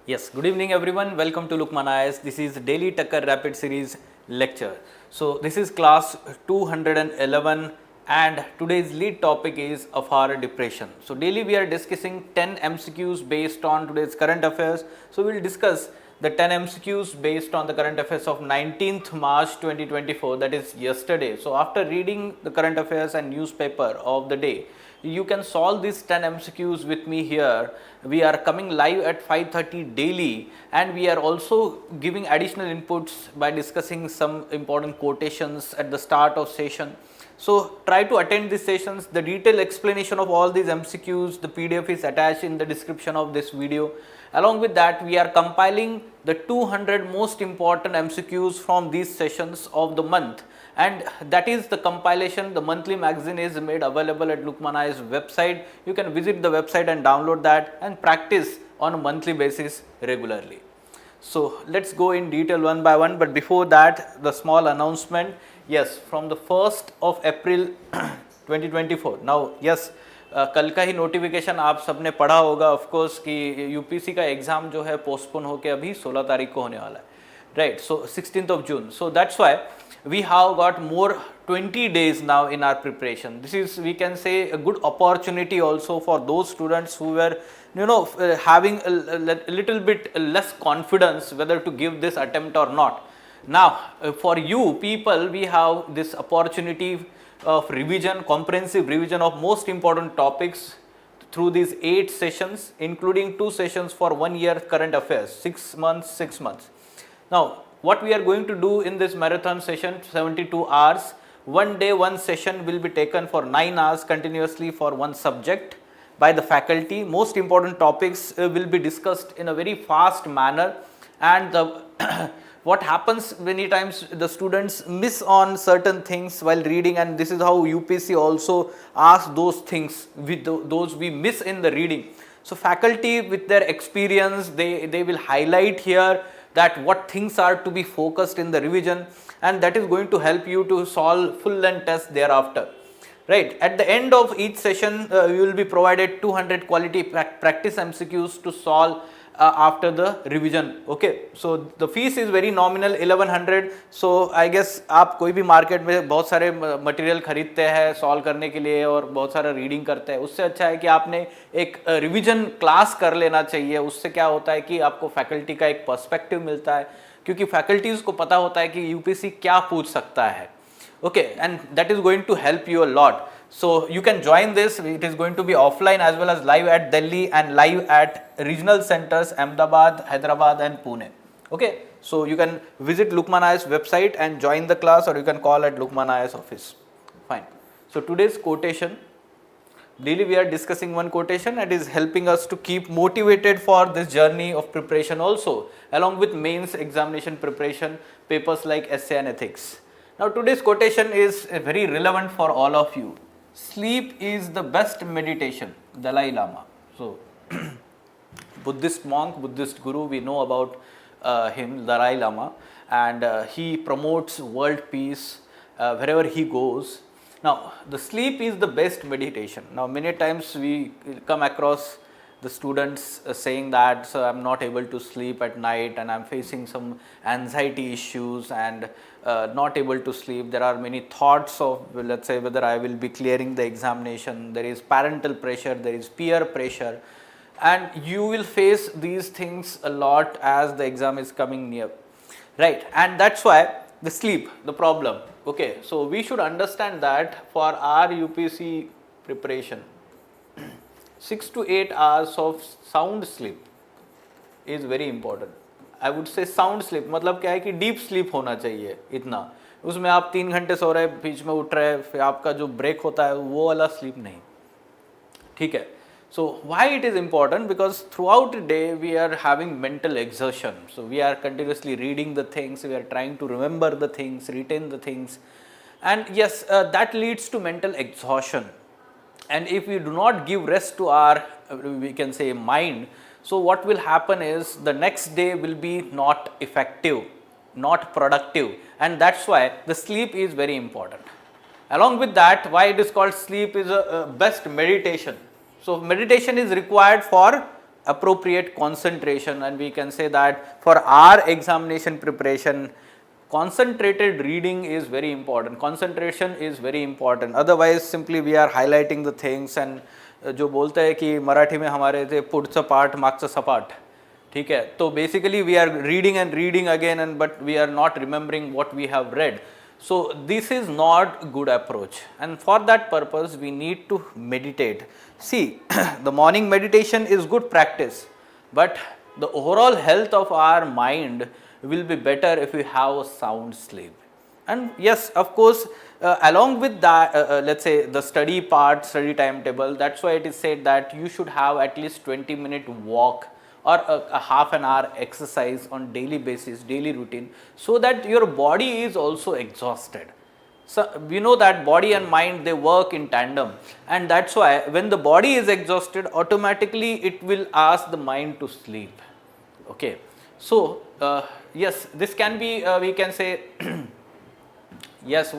Yes, good evening everyone. Welcome to Lukmaan IAS. This is daily Takkar Rapid Series lecture. So this is class 211 and today's lead topic is Afar depression. So daily we are discussing 10 MCQs based on today's current affairs. So we will discuss the 10 MCQs based on the current affairs of 19th March 2024, that is yesterday. So after reading the current affairs and newspaper of the day, you can solve these 10 MCQs with me here. We are coming live at 5:30 daily and we are also giving additional inputs by discussing some important quotations at the start of session. So try to attend these sessions. The detailed explanation of all these MCQs, the PDF is attached in the description of this video. Along with that, we are compiling the 200 most important MCQs from these sessions of the month, and that is the compilation. The monthly magazine is made available at Lukmaan IAS website. You can visit the website and download that and practice on a monthly basis regularly. So let's go in detail one by one, but before that, the small announcement. Yes, from the 1st of April 2024. Now yes, कल का ही notification आप सबने पढ़ा होगा of course कि UPC का exam जो है पोस्टपोन होके अभी 16 तारीख को होने वाला है, right. So 16th of June. So that's why we have got more 20 days now in our preparation. This is, we can say, a good opportunity also for those students who were having a little bit less confidence whether to give this attempt or not. Now for you people, we have this opportunity of revision, comprehensive revision of most important topics through these 8 sessions, including 2 sessions for 1 year current affairs, 6 months, 6 months. Now what we are going to do in this marathon session, 72 hours, one day one session will be taken for 9 hours continuously for one subject by the faculty. Most important topics will be discussed in a very fast manner, and the what happens many times, the students miss on certain things while reading, and this is how UPSC also asks those things, with those we miss in the reading. So faculty with their experience, they will highlight here that what things are to be focused in the revision, and that is going to help you to solve full length tests thereafter, right. At the end of each session, you will be provided 200 quality practice MCQs to solve after the revision. Okay, so the fees is very nominal, 1100. So I guess आप कोई भी market में बहुत सारे material खरीदते हैं solve करने के लिए और बहुत सारा रीडिंग करते हैं, उससे अच्छा है कि आपने एक रिवीजन क्लास कर लेना चाहिए. उससे क्या होता है कि आपको फैकल्टी का एक पर्सपेक्टिव मिलता है, क्योंकि फैकल्टीज को पता होता है कि यूपीएससी क्या पूछ सकता है. Okay, and that is going to help you a lot. So you can join this. It is going to be offline as well as live at Delhi and live at regional centers Ahmedabad, Hyderabad and Pune. Okay, so you can visit Lukmaan IAS website and join the class, or you can call at Lukmaan IAS office. Fine. So today's quotation, daily we are discussing one quotation, and is helping us to keep motivated for this journey of preparation also, along with mains examination preparation, papers like essay and ethics. Now today's quotation is very relevant for all of you. Sleep is the best meditation, Dalai Lama. So Buddhist monk, Buddhist guru, we know about him, Dalai Lama, and he promotes world peace wherever he goes. Now the sleep is the best meditation. Now many times we come across the students saying that, so I'm not able to sleep at night and I'm facing some anxiety issues and not able to sleep. There are many thoughts of, let's say, whether I will be clearing the examination. There is parental pressure, there is peer pressure, and you will face these things a lot as the exam is coming near, right. And that's why the sleep, the problem. Okay, so we should understand that for our UPSC preparation, 6 to 8 hours of sound sleep is very important. I would say sound sleep मतलब क्या है कि deep sleep होना चाहिए इतना. उसमें आप 3 घंटे सो रहे, बीच में उठ रहे, फिर आपका जो ब्रेक होता है वो वाला sleep नहीं, ठीक है. So why it is important? Because throughout the day we are having mental exertion. So we are continuously reading the things, we are trying to remember the things, retain the things, and yes, that leads to mental exhaustion. And if we do not give rest to our, we can say, mind, so what will happen is the next day will be not effective, not productive, and that's why the sleep is very important. Along with that, why it is called sleep is a best meditation. So meditation is required for appropriate concentration, and we can say that for our examination preparation, concentrated reading is very important, concentration is very important. Otherwise simply we are highlighting the things and जो बोलते हैं कि मराठी में हमारे थे पुढचं पाठ मागचं सपाट, ठीक है, तो basically we are reading and reading again and but we are not remembering what we have read. So this is not good approach, and for that purpose we need to meditate. See, the morning meditation is good practice, but the overall health of our mind will be better if we have a sound sleep. And yes, of course, along with that, let's say the study part, study timetable, that's why it is said that you should have at least 20-minute walk or a half an hour exercise on daily basis, daily routine, so that your body is also exhausted. So we know that body and mind, they work in tandem, and that's why when the body is exhausted, automatically it will ask the mind to sleep. Okay, so yes, this can be we can say yes,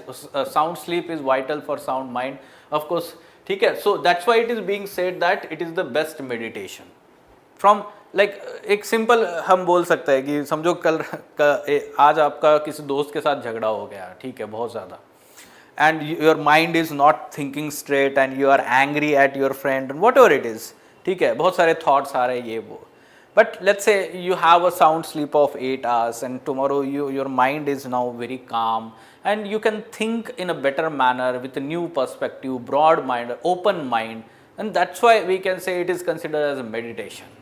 sound sleep is vital for sound mind, of course, ठीक है. So that's why it is being said that it is the best meditation. From like एक simple हम बोल सकते हैं कि समझो कल आज आपका किसी दोस्त के साथ झगड़ा हो गया, ठीक है, बहुत ज़्यादा, and your mind is not thinking straight and you are angry at your friend and whatever it is, ठीक है, बहुत सारे thoughts आ रहे हैं ये वो, but let's say you have a sound sleep of 8 hours and tomorrow your mind is now very calm and you can think in a better manner with a new perspective, broad mind, open mind, and that's why we can say it is considered as a meditation.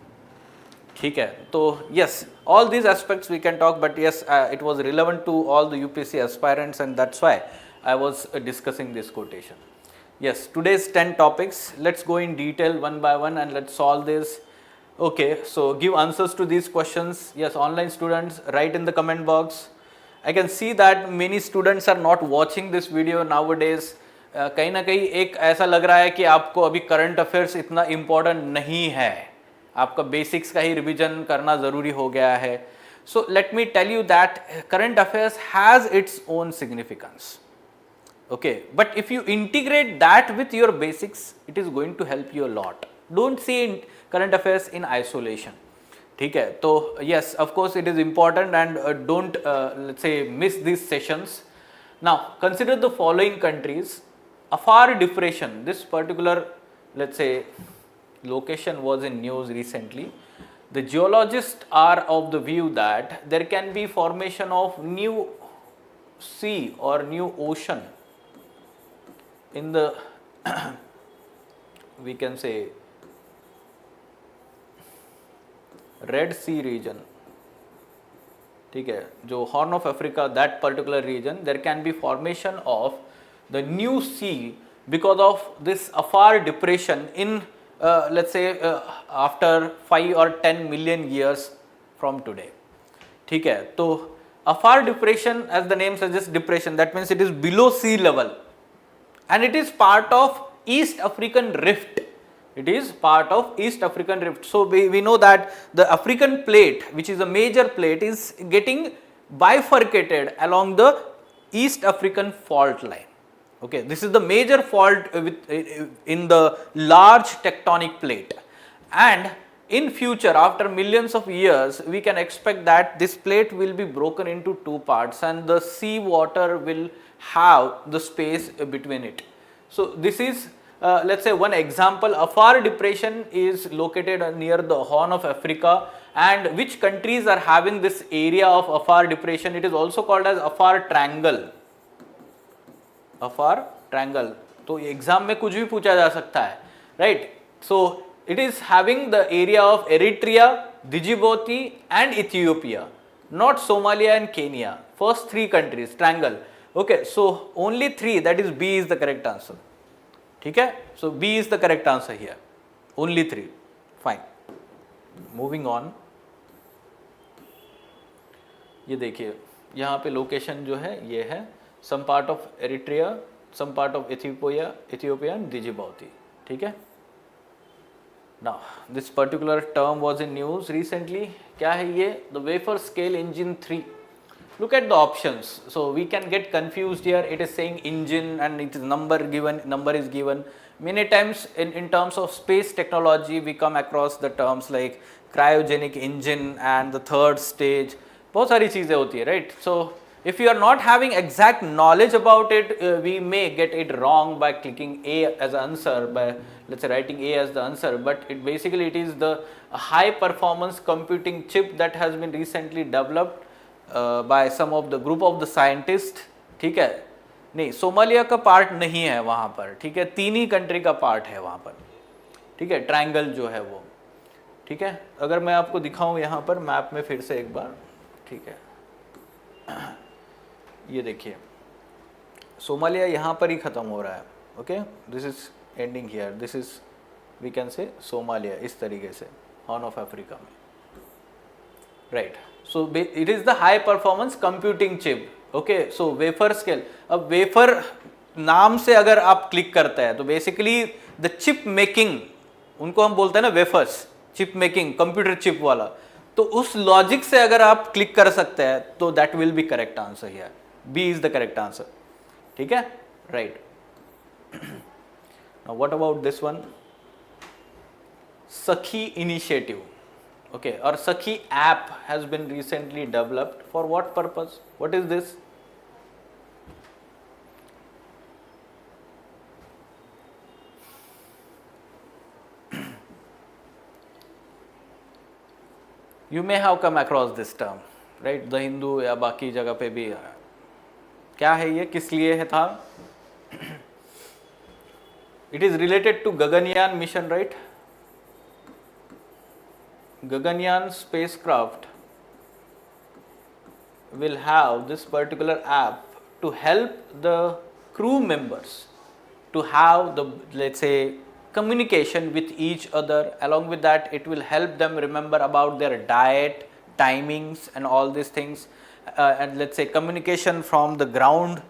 ठीक है, तो yes, all these aspects we can talk, but yes, it was relevant to all the UPSC aspirants and that's why I was discussing this quotation. Yes, today's 10 topics, let's go in detail one by one and let's solve this. Okay, so give answers to these questions. Yes, online students, write in the comment box. I can see that many students are not watching this video nowadays. कहीं ना कहीं एक ऐसा लग रहा है कि आपको अभी करंट अफेयर्स इतना इम्पोर्टेंट नहीं है, आपका बेसिक्स का ही रिवीजन करना ज़रूरी हो गया है. So let me tell you that current affairs has its own significance. Okay, but if you integrate that with your basics, it is going to help you a lot. Don't see current affairs in isolation. ठीक है, तो yes, of course it is important and don't let's say miss these sessions. Now consider the following countries. Afar depression, this particular let's say location was in news recently. The geologists are of the view that there can be formation of new sea or new ocean in the we can say Red Sea region. ठीक है, जो Horn of Africa, that particular region, there can be formation of the new sea because of this Afar depression in let's say after 5 or 10 million years from today. ठीक है, तो Afar depression, as the name suggests, depression, that means it is below sea level and it is part of East African Rift. It is part of East African Rift. So we know that the African plate, which is a major plate, is getting bifurcated along the East African fault line. Okay, this is the major fault in the large tectonic plate, and in future after millions of years we can expect that this plate will be broken into two parts and the sea water will have the space between it. So this is let's say one example. Afar depression is located near the Horn of Africa, and which countries are having this area of Afar depression? It is also called as Afar triangle. Afar triangle. तो exam में कुछ भी पूछा जा सकता है, right? So it is having the area of Eritrea, Djibouti and Ethiopia, not Somalia and Kenya. First three countries, triangle. Okay, so only three, that is B is the correct answer. ठीक है, so B is the correct answer here. Only three. Fine. Moving on. ये देखिए, यहाँ पे location जो है ये है some part of Eritrea, some part of Ethiopia and Djibouti. ठीक है. Now this particular term was in news recently. क्या है ये? The wafer scale engine 3. Look at the options. So we can get confused here. It is saying engine and it is number is given. Many times in terms of space technology we come across the terms like cryogenic engine and the third stage, बहुत सारी चीज़ें होती है, right? So if you are not having exact knowledge about it, we may get it wrong by clicking A as an answer, by let's say writing A as the answer, but it basically it is the high performance computing chip that has been recently developed by some of the group of the scientists, ठीक है? नहीं, Somalia का part नहीं है वहाँ पर, ठीक है, तीन ही कंट्री का पार्ट है वहाँ पर, ठीक है, ट्रायंगल जो है वो, ठीक है। अगर मैं आपको दिखाऊं यहाँ पर मैप में फिर से एक बार, ठीक है, ये देखिए सोमालिया यहाँ पर ही ख़त्म हो रहा है, okay, this is ending here, this is we can say Somalia, इस तरीके से हॉर्न ऑफ अफ्रीका में, right. So it is the high performance computing chip, okay. So wafer scale, अब वेफर नाम से अगर आप क्लिक करते हैं तो बेसिकली द चिप मेकिंग, उनको हम बोलते हैं ना wafers, chip making, computer chip वाला, तो उस लॉजिक से अगर आप क्लिक कर सकते हैं तो that will be correct answer here, B is the correct answer, ठीक है, right. Now what about this one, Sakhi initiative, okay, or Sakhi app has been recently developed for what purpose? What is this? You may have come across this term, right? The Hindu या बाकी जगह पे भी क्या है ये, किस लिए है था? It is related to Gaganyaan mission, right? Gaganyaan spacecraft will have this particular app to help the crew members to have the, let's say, communication with each other. Along with that, it will help them remember about their diet, timings and all these things, and let's say communication from the ground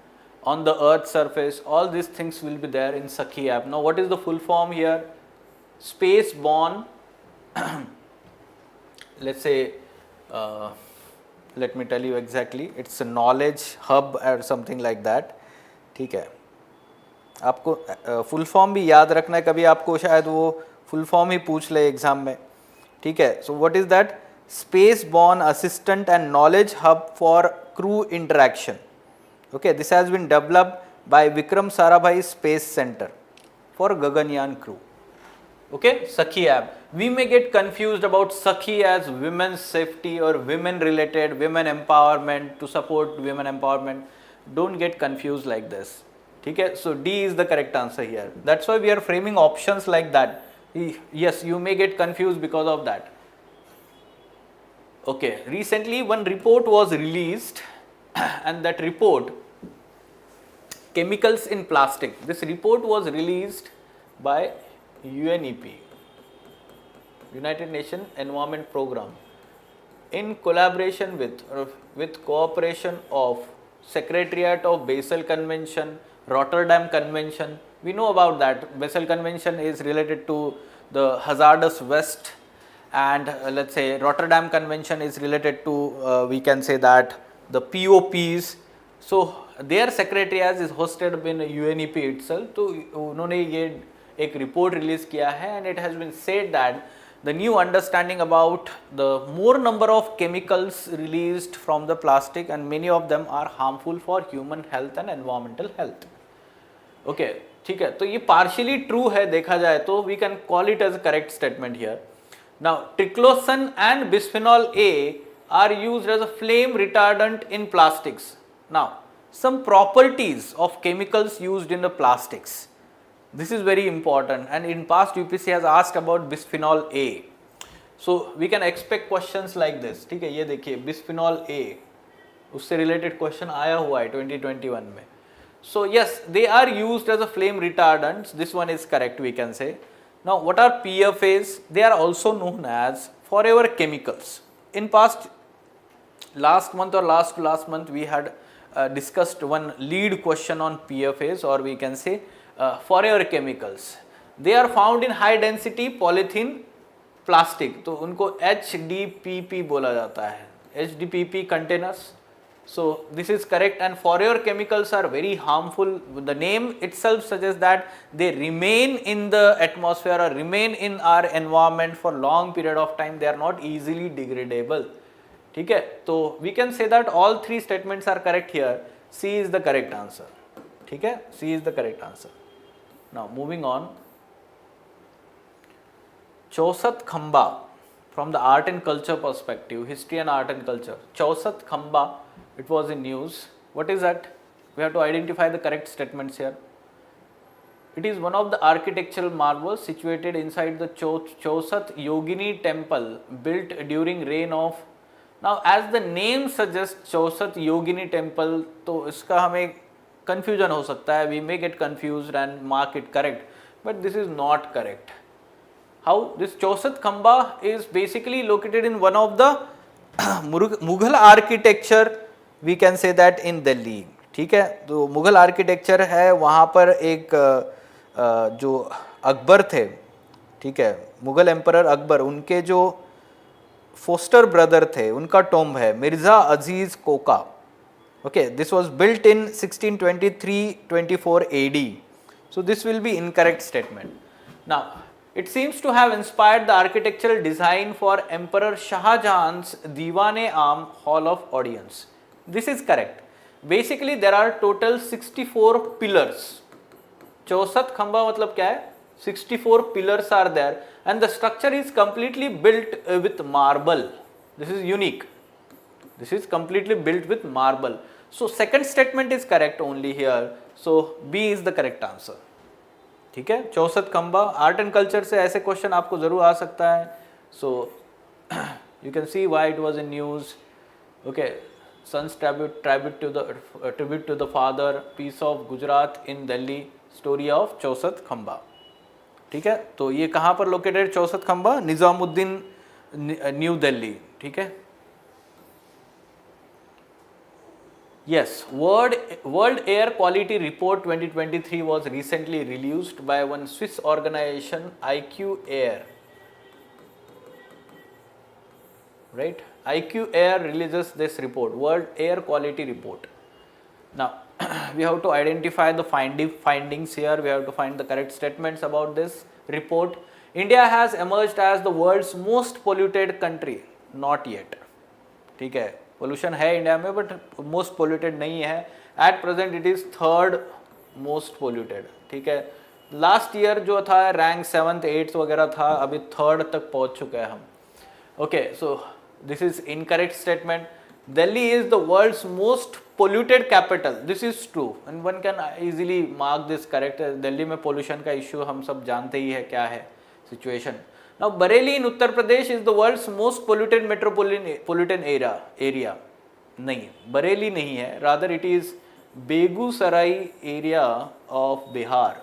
on the earth's surface. All these things will be there in Sakhi app. Now what is the full form here? Space-borne let's say, let me tell you exactly, it's a knowledge hub or something like that, ठीक है। आपको full form भी याद रखना है, कभी आपको शायद वो फुल फॉर्म ही पूछ ले एग्जाम में, ठीक है। So what is that, space borne assistant and knowledge hub for crew interaction, okay, this has been developed by Vikram Sarabhai space centre for Gaganyaan crew, okay. Sakhi app, we may get confused about Sakhi as women's safety or women related, women empowerment, to support women empowerment. Don't get confused like this, ठीक है। So D is the correct answer here, that's why we are framing options like that. Yes, you may get confused because of that, okay. Recently one report was released and that report, chemicals in plastic, this report was released by UNEP, United Nations Environment Program, in collaboration with cooperation of Secretariat of Basel Convention, Rotterdam Convention. We know about that. Basel Convention is related to the hazardous waste, and let's say Rotterdam Convention is related to we can say that the POPs. So their secretariat is hosted in UNEP itself. तो उन्होंने ये एक report release किया है, and it has been said that the new understanding about the more number of chemicals released from the plastic and many of them are harmful for human health and environmental health, okay, ठीक है। तो ये partially true है देखा जाए तो, we can call it as correct statement here. Now triclosan and bisphenol A are used as a flame retardant in plastics. Now some properties of chemicals used in the plastics, this is very important, and in past UPSC has asked about bisphenol A, so we can expect questions like this, ठीक है। ये देखिए bisphenol A, उससे related question आया हुआ है 2021 में। So yes, they are used as a flame retardants, this one is correct, we can say. Now what are PFAs? They are also known as forever chemicals. In past last month or last month we had discussed one lead question on PFAs, or we can say forever chemicals. They are found in high density polythene plastic, तो उनको HDPP बोला जाता है, HDPP containers, So this is correct, and forever chemicals are very harmful. The name itself suggests that they remain in the atmosphere or remain in our environment for long period of time. They are not easily degradable. ठीक है, तो we can say that all three statements are correct here. C is the correct answer. ठीक है, C is the correct answer. Now moving on, Chausat Khamba, from the art and culture perspective, history and art and culture. Chausat Khamba, it was in news. What is that? We have to identify the correct statements here. It is one of the architectural marvels situated inside the Chausat Yogini temple, built during reign of. Now as the name suggests, Chausat Yogini temple, तो इसका हमें confusion हो सकता है. We may get confused and mark it correct, but this is not correct. How? This Chausat Khamba is basically located in one of the Mughal architecture, we can say that in Delhi. ठीक है, तो Mughal architecture है, वहाँ पर एक जो अकबर थे, ठीक है, मुगल एम्परर अकबर, उनके जो फोस्टर ब्रदर थे, उनका टॉम्ब है, Mirza Aziz Koka. Okay, this was built in 1623-24 AD. So this will be incorrect statement. Now it seems to have inspired the architectural design for Emperor Shah Jahan's Diwan-e-Aam Hall of Audience. This is correct. Basically there are total 64 pillars. Chausat Khamba मतलब क्या है? 64 pillars are there, and the structure is completely built with marble. This is unique. This is completely built with marble. So second statement is correct only here. So B is the correct answer. ठीक है, चौसत खंबा, art and culture से ऐसे question आपको जरूर आ सकता है. So you can see why it was in news. Okay, sons tribute to the father, piece of Gujarat in Delhi, story of Chausath Khamba. ठीक है, तो ये कहाँ पर लोकेटेड चौसत खंबा? निजामुद्दीन, न्यू दिल्ली. ठीक है. Yes, World Air Quality Report 2023 was recently released by one Swiss organization, IQ Air. Right? IQ Air releases this report, World Air Quality Report. Now, we have to identify the findings here. We have to find the correct statements about this report. India has emerged as the world's most polluted country. Not yet. ठीक है, pollution है India में, but most polluted नहीं है. At present it is third most polluted. ठीक है, last year जो था रैंक 7th 8th वगैरह था, अभी थर्ड तक पहुंच चुके हैं हम. Okay, so this is incorrect statement. Delhi is the world's most polluted capital. This is true and one can easily mark this correct. Delhi में पोल्यूशन का इश्यू हम सब जानते ही है क्या है situation. Now Bareilly in Uttar Pradesh is the world's most polluted metropolitan area. नहीं, बरेली नहीं है, rather it is Begusarai area of Bihar.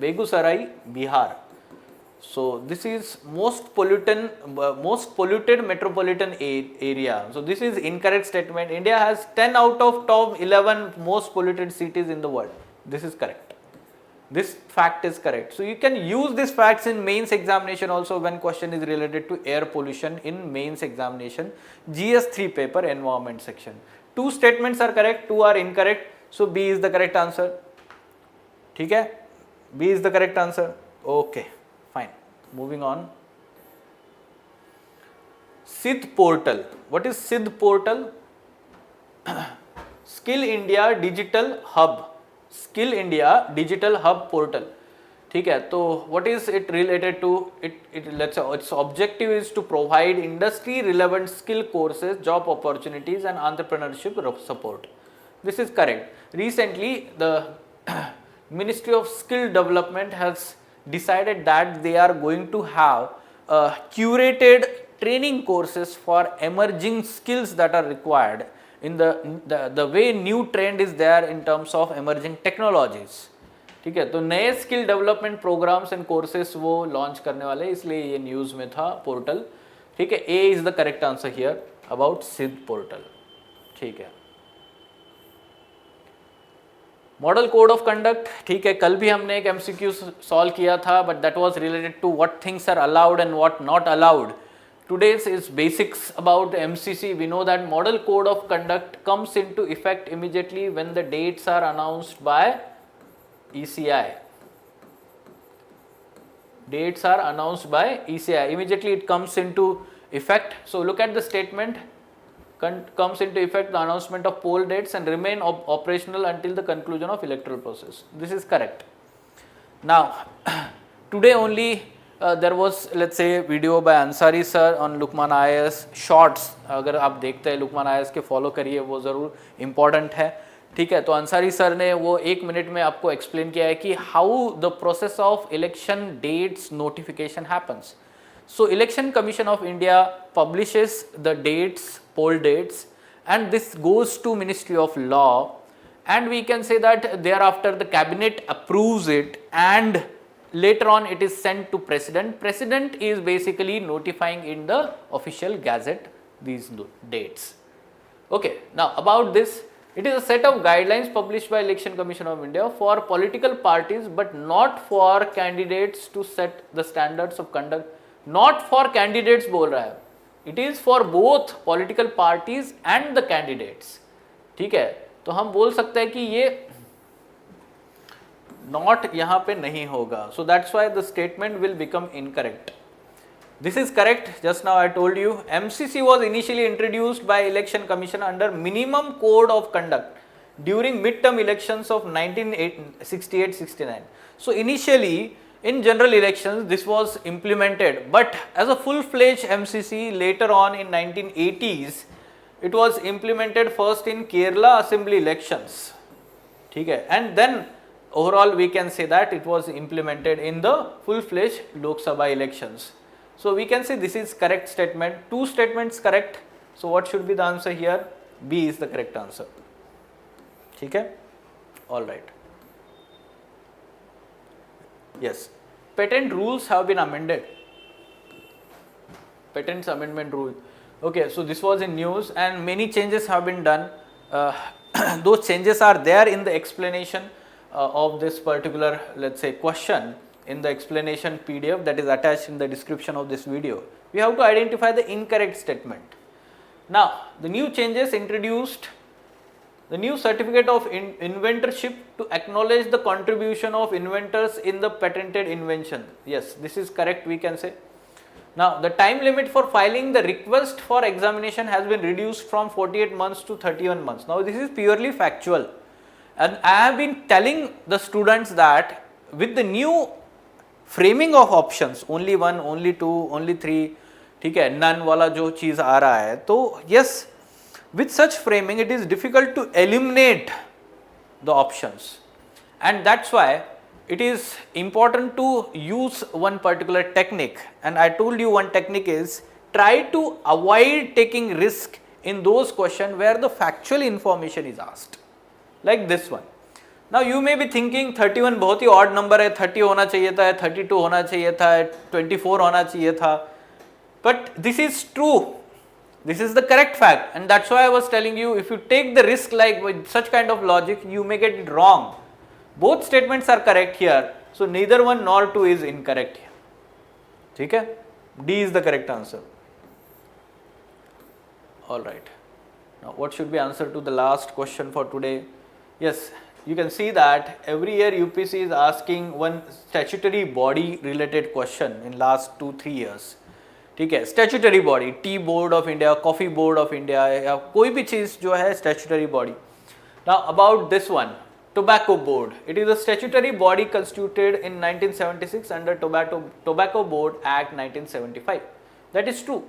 Begusarai, Bihar. So this is most polluted metropolitan area. So this is incorrect statement. India has 10 out of top 11 most polluted cities in the world. This is correct. This fact is correct. So you can use these facts in mains examination also when question is related to air pollution in mains examination, GS3 paper environment section. 2 statements are correct, 2 are incorrect. So B is the correct answer. ठीक है, B is the correct answer. Okay, fine. Moving on. SIDH portal. What is SIDH portal? Skill India Digital Hub. Skill India Digital Hub portal. ठीक है, तो what is it related to? Let's say its objective is to provide industry relevant skill courses, job opportunities and entrepreneurship support. This is correct. Recently the Ministry of Skill Development has decided that they are going to have curated training courses for emerging skills that are required in the way new trend is there in terms of emerging technologies. ठीक है, तो नए skill development programmes and courses वो launch करने वाले, इसलिए ये news में था पोर्टल. ठीक है, A is the correct answer here about SIDH portal. ठीक है, मॉडल कोड ऑफ कंडक्ट. ठीक है, कल भी हमने एक एमसीक्यू सॉल्व किया था, but that was related to what things are allowed and what not allowed. today's is basics about MCC. We know that Model Code of Conduct comes into effect immediately when the dates are announced by ECI. Dates are announced by ECI. Immediately it comes into effect. So look at the statement. Comes into effect the announcement of poll dates and remain operational until the conclusion of electoral process. This is correct. Now, today only there was, let's say, video by Ansari sir on Lukmaan IAS shorts. अगर आप देखते हैं Lukmaan IAS के follow करिए, वो ज़रूर important है. ठीक है, तो अंसारी सर ने वो 1 मिनट में आपको explain किया है कि how the process of election dates notification happens. So Election Commission of India publishes the dates, poll dates, and this goes to Ministry of Law, and we can say that thereafter the cabinet approves it and later on it is sent to President. President is basically notifying in the official gazette these dates. Okay, now about this, it is a set of guidelines published by Election Commission of India for political parties but not for candidates to set the standards of conduct. Not for candidates बोल रहा है, it is for both political parties and the candidates. ठीक है, तो हम बोल सकते हैं कि ये not यहाँ पे नहीं होगा. So that's why the statement will become incorrect. This is correct. Just now I told you MCC was initially introduced by Election Commission under Minimum Code of Conduct during midterm elections of 1968-69. So initially in general elections this was implemented, but as a full-fledged MCC later on in 1980s it was implemented first in Kerala assembly elections. ठीक है, and then overall we can say that it was implemented in the full-fledged Lok Sabha elections. So we can say this is correct statement. Two statements correct. So what should be the answer here? B is the correct answer. ठीक है, all right. Yes, patent rules have been amended. Patents amendment rule. Okay, so this was in news and many changes have been done. Those changes are there in the explanation of this particular, let's say, question in the explanation PDF that is attached in the description of this video. We have to identify the incorrect statement. Now, the new changes introduced the new certificate of inventorship to acknowledge the contribution of inventors in the patented invention. Yes, this is correct, we can say. Now, the time limit for filing the request for examination has been reduced from 48 months to 31 months. Now, this is purely factual. And I have been telling the students that with the new framing of options, only one, only two, only three, ठीक है, none वाला जो चीज़ आ रहा है, तो yes, with such framing it is difficult to eliminate the options, and that's why it is important to use one particular technique. And I told you one technique is try to avoid taking risk in those questions where the factual information is asked, like this one. Now you may be thinking 31 बहुत ही odd number है, 30 होना चाहिए था, 32 होना चाहिए था, 24 होना चाहिए था, but this is true. This is the correct fact, and that's why I was telling you, if you take the risk like with such kind of logic, you may get it wrong. Both statements are correct here, so neither one nor two is incorrect here. ठीक है? D is the correct answer. All right. Now, what should be answer to the last question for today? Yes, you can see that every year UPSC is asking one statutory body related question in last 2-3 years. ठीक है, statutory body, tea board of India, coffee board of India या कोई भी चीज़ जो है statutory body. Now about this one, tobacco board. It is a statutory body constituted in 1976 under tobacco board act 1975. That is true.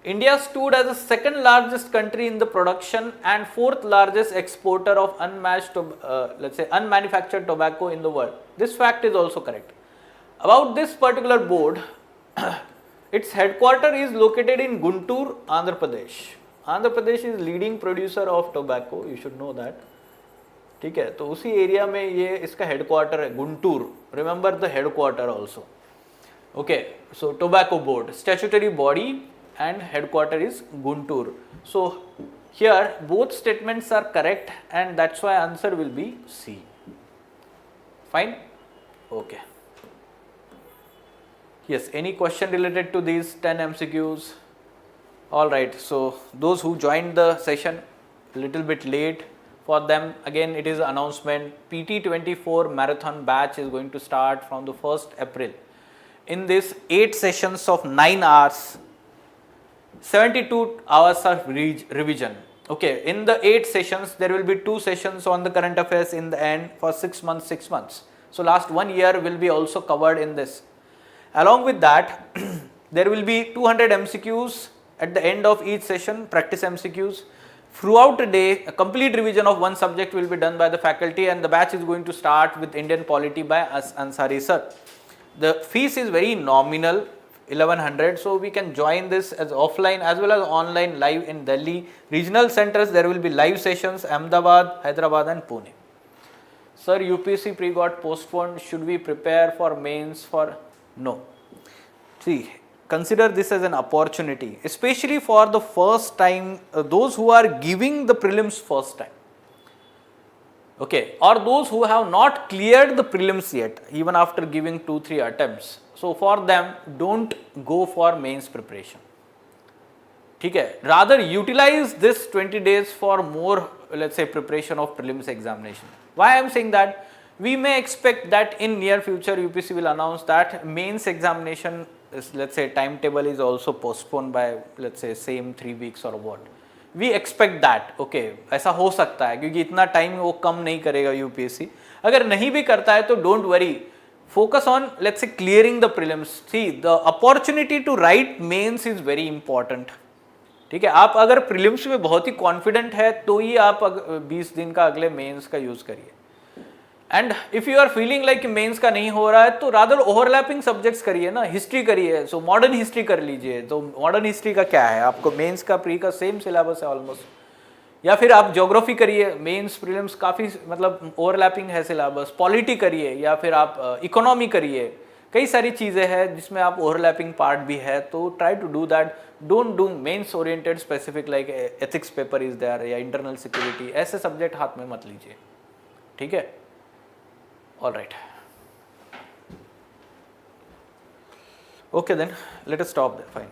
India stood as the second largest country in the production and fourth largest exporter of let's say unmanufactured tobacco in the world. This fact is also correct. About this particular board, its headquarter is located in Guntur, Andhra Pradesh. Andhra Pradesh is leading producer of tobacco. You should know that. ठीक है, तो उसी area में ये इसका headquarter है, Guntur. Remember the headquarter also. Okay, so tobacco board, statutory body, and headquarter is Guntur. So here both statements are correct, and that's why answer will be C. Fine. Okay. Yes, any question related to these 10 MCQs? All right, so those who joined the session a little bit late, for them again it is announcement. PT24 marathon batch is going to start from the 1st April. In this 8 sessions of 9 hours, 72 hours of revision. Okay, in the 8 sessions there will be 2 sessions on the current affairs in the end for 6 months, 6 months. So last 1 year will be also covered in this. Along with that, there will be 200 MCQs at the end of each session, practice MCQs. Throughout the day, a complete revision of one subject will be done by the faculty, and the batch is going to start with Indian polity by Ansari sir. The fees is very nominal, 1100, so we can join this as offline as well as online live in Delhi. Regional centers, there will be live sessions, Ahmedabad, Hyderabad and Pune. Sir, UPSC pre got postponed, should we prepare for mains for? No. See, consider this as an opportunity, especially for the first time, those who are giving the prelims first time. Okay, or those who have not cleared the prelims yet, even after giving 2-3 attempts. So for them, don't go for mains preparation. Okay, rather utilize this 20 days for more, let's say, preparation of prelims examination. Why I am saying that? We may expect that in near future UPSC will announce that mains examination is, let's say, timetable is also postponed by, let's say, same 3 weeks or what. We expect that, okay, ऐसा हो सकता है क्योंकि इतना time वो कम नहीं करेगा UPSC. अगर नहीं भी करता है तो don't worry, focus on, let's say, clearing the prelims. See, the opportunity to write mains is very important. ठीक है, आप अगर प्रीलिम्स में बहुत ही कॉन्फिडेंट है तो ही आप 20 दिन का अगले मेंस का यूज करिए. And if you are feeling like mains का नहीं हो रहा है तो रादर ओवरलैपिंग सब्जेक्ट्स करिए ना, हिस्ट्री करिए. सो मॉडर्न हिस्ट्री कर लीजिए. तो मॉडर्न हिस्ट्री का क्या है, आपको मेंस का प्री का सेम सिलेबस है ऑलमोस्ट. या फिर आप ज्योग्राफी करिए, मेंस प्रीलिम्स काफ़ी मतलब ओवरलैपिंग है सिलेबस. पॉलिटी करिए या फिर आप इकोनॉमी करिए. कई सारी चीज़ें हैं जिसमें आप ओवरलैपिंग पार्ट भी है. तो try to do that. Don't do mains oriented specific like ethics paper is there या इंटरनल सिक्योरिटी. ऐसे सब्जेक्ट हाथ में मत लीजिए. ठीक है, all right. Okay, then let us stop there. Fine.